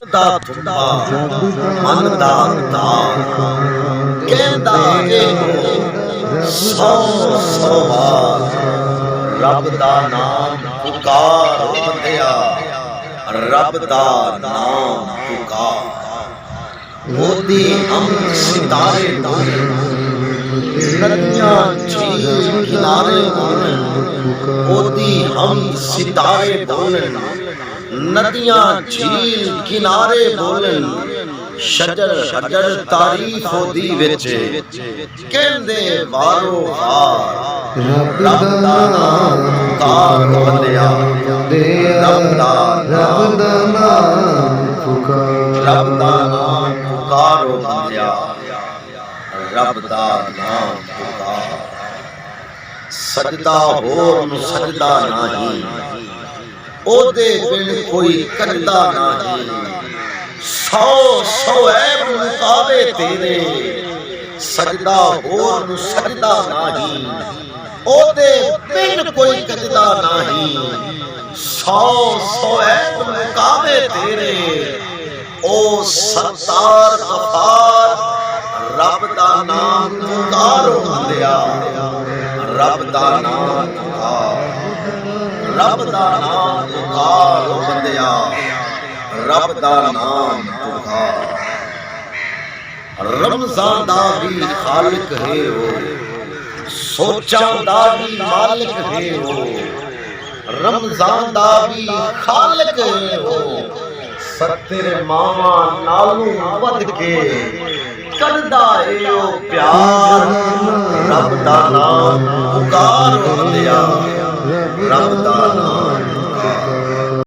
ਦਾ ਤੁੰਬਾ ਮਨ ਦਾ ਤਾਰ ਕਹਿੰਦਾ ਇਹ ਸੌ ਵਾਰ ਰੱਬ ਦਾ ਨਾਮ ਪੁਕਾਰ ਬੰਦਿਆ ਰੱਬ ਦਾ ਨਾਮ ਪੁਕਾਰ मोदी हम सितारे बोले नदियां झील किनारे बोले मोदी हम सितारे बोले नदियां झील किनारे बोले शजर शजर तारीफ होदी विच कहंदे वारो वार रब दा नाम पुकार बंदिया रब दा नाम पुकार रब दा नाम पुकारो बंदिया रब दा नाम पुकार सजदा होर नूं सजदा नहीं ओदे बिन कोई करदा नहीं सौ सौ ऐब मुकावे तेरे सजदा होर नूं सजदा नहीं ओदे बिन कोई करदा नहीं सौ सौ ऐब मुकावे तेरे ओ सत्तार गफार रब दा नाम पुकारो बंदिया रब दा नाम पुकार रब दा नाम पुकारो बंदिया रब दा नाम पुकार रमजान दा भी खालिक है ओ सोचां दा भी मालिक है ओ रमजान दा भी खालिक है ओ तेरे मामा नालू वध के करदा ए ओ प्यार रब दा नाम पुकार बंदिया रब दा नाम